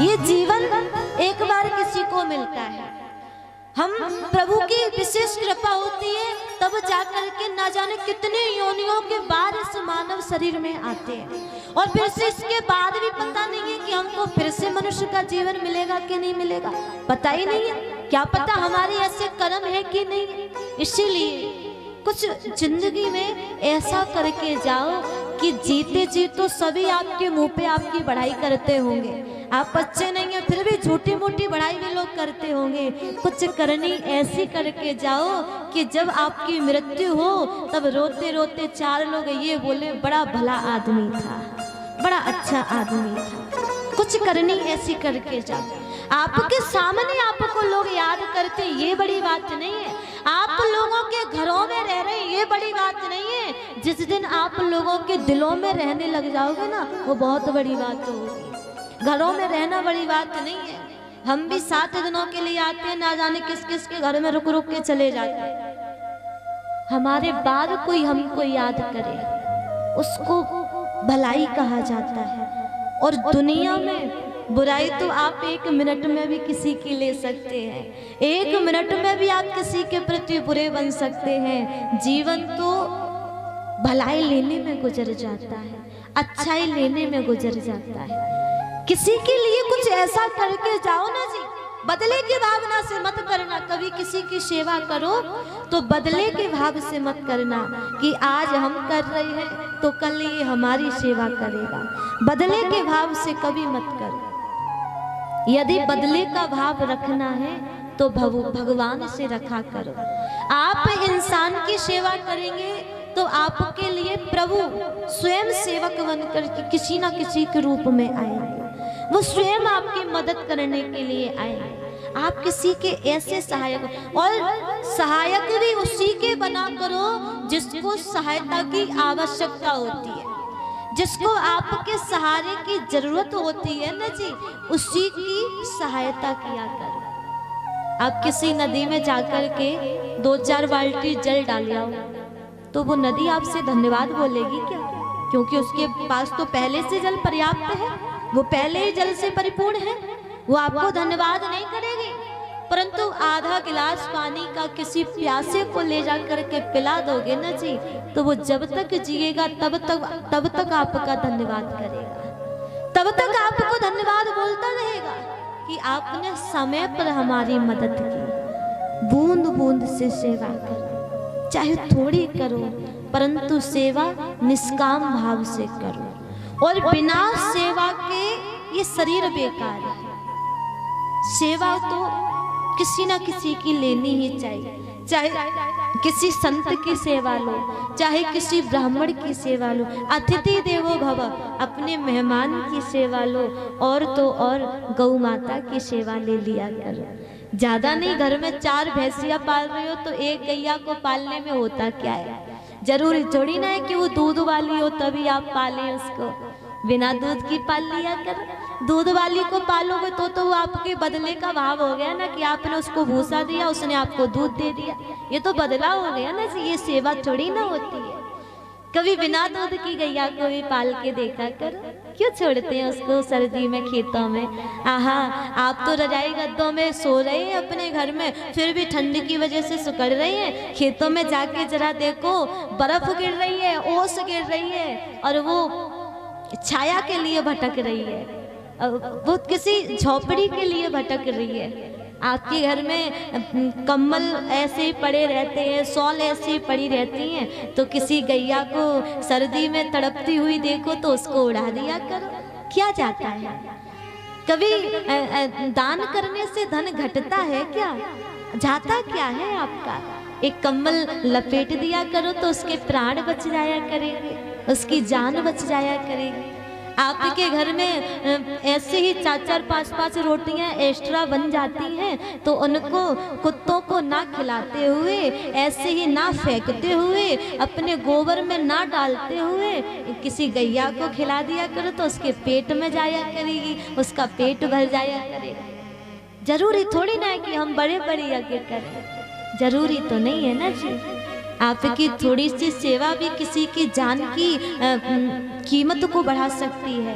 ये जीवन एक बार किसी को मिलता है। हम प्रभु की विशेष कृपा होती है तब जाकर के ना जाने कितने योनियों के बाद इस मानव शरीर में आते हैं, और फिर से इसके बाद भी पता नहीं है कि हमको फिर से मनुष्य का जीवन मिलेगा कि नहीं मिलेगा, पता ही नहीं है। क्या पता हमारे ऐसे कर्म है कि नहीं है। इसीलिए कुछ जिंदगी में ऐसा करके जाओ कि जीते जी तो सभी आपके मुंह पे आपकी बढ़ाई करते होंगे। आप बच्चे नहीं है फिर भी छोटी मोटी बढ़ाई भी लोग करते होंगे। कुछ करनी ऐसी करके जाओ कि जब आपकी मृत्यु हो तब रोते रोते चार लोग ये बोले बड़ा भला आदमी था, बड़ा अच्छा आदमी था। कुछ करनी ऐसी करके जाओ। आपके सामने आपको लोग याद करते ये बड़ी बात नहीं है। आप लोगों के घरों में रह रहे ये बड़ी बात नहीं है। जिस दिन आप लोगों के दिलों में रहने लग जाओगे ना वो बहुत बड़ी बात होगी। घरों में रहना बड़ी बात नहीं है। हम भी 7 दिनों के लिए आते हैं, ना जाने किस किस के घर में रुक रुक के चले जाते हैं। हमारे बाद कोई हमको याद करे उसको भलाई कहा जाता है। और दुनिया में बुराई तो आप 1 मिनट में भी किसी की ले सकते हैं। 1 मिनट में भी आप किसी के प्रति बुरे बन सकते हैं। जीवन तो भलाई लेने में गुजर जाता है, अच्छाई लेने में गुजर जाता है। किसी के लिए कुछ ऐसा करके जाओ ना जी, बदले की भावना से मत करना। कभी किसी की सेवा करो तो बदले के भाव से मत करना कि आज हम कर रहे हैं तो कल ये हमारी सेवा करेगा। बदले के भाव से कभी मत करो। यदि बदले का भाव रखना है तो भगवान से रखा करो। आप इंसान की सेवा करेंगे तो आपके लिए प्रभु स्वयं सेवक बनकर के किसी ना किसी के रूप में आएंगे। वो स्वयं आपकी मदद करने के लिए आएंगे। आप किसी के ऐसे सहायक, और सहायक भी उसी के बना करो जिसको सहायता की आवश्यकता होती है, जिसको आपके सहारे की जरूरत होती है ना जी, उसी की सहायता किया करो। आप किसी नदी में जाकर के 2-4 बाल्टी जल डाल आओ तो वो नदी आपसे धन्यवाद बोलेगी क्या? क्योंकि उसके पास तो पहले से जल पर्याप्त है, वो पहले ही जल से परिपूर्ण है। वो आपको धन्यवाद नहीं करेगी। परंतु आधा गिलास पानी का किसी प्यासे को ले जाकर के पिला दोगे ना जी, तो वो जब तक जिएगा तब तक आपका धन्यवाद करेगा। तब तक आपको धन्यवाद बोलता रहेगा कि आपने समय पर हमारी मदद की। बूंद बूंद से सेवा करो, चाहे थोड़ी करो, परंतु सेवा निष्काम भाव से करो। और बिना सेवा के ये शरीर बेकार है। सेवा तो किसी ना किसी की लेनी ही चाहिए। चाहे किसी संत की सेवा लो, चाहे किसी ब्राह्मण की सेवा लो। अतिथि देवो भव, अपने मेहमान की सेवा लो। और तो और गौ माता की सेवा ले लिया करो। ज्यादा नहीं, घर में 4 भैंसियां पाल रहे हो तो एक गैया को पालने में होता क्या है? जरूरी थोड़ी ना है कि वो दूध वाली हो तभी आप पालें उसको। बिना दूध की पाल लिया कर। दूध वाली को पालोगे तो वो आपके बदले का भाव हो गया ना कि आपने उसको भूसा दिया, उसने आपको दूध दे दिया। ये तो बदला हो गया ना, ये सेवा थोड़ी ना होती है। कभी बिना दूध की गैया को भी पाल के देखा कर। क्यों छोड़ते हैं उसको सर्दी में खेतों में? आहा, आप तो रजाई गद्दों में सो रहे हैं अपने घर में, फिर भी ठंड की वजह से सिकुड़ रहे हैं। खेतों में जाके जरा देखो, बर्फ गिर रही है, ओस गिर रही है, और वो छाया के लिए भटक रही है, वो किसी झोपड़ी के लिए भटक रही है। आपके घर में कम्बल ऐसे ही पड़े रहते हैं, शॉल ऐसे ही पड़ी रहती हैं, तो किसी गैया को सर्दी में तड़पती हुई देखो तो उसको उड़ा दिया करो। क्या जाता है? कभी दान करने से धन घटता है क्या? जाता क्या है आपका? एक कम्बल लपेट दिया करो तो उसके प्राण बच जाया करेंगे, उसकी जान बच जाया करेगी। आपके घर में ऐसे ही 4-4, 5-5 रोटियां एक्स्ट्रा बन जाती हैं तो उनको कुत्तों को ना खिलाते हुए, ऐसे ही ना फेंकते हुए, अपने गोबर में ना डालते हुए किसी गैया को खिला दिया करो तो उसके पेट में जाया करेगी, उसका पेट भर जाया करेगा। जरूरी थोड़ी ना है कि हम बड़े बड़े यज्ञ करें, जरूरी तो नहीं है ना जी। आपकी थोड़ी सी सेवा भी किसी की जान की कीमत को बढ़ा सकती है।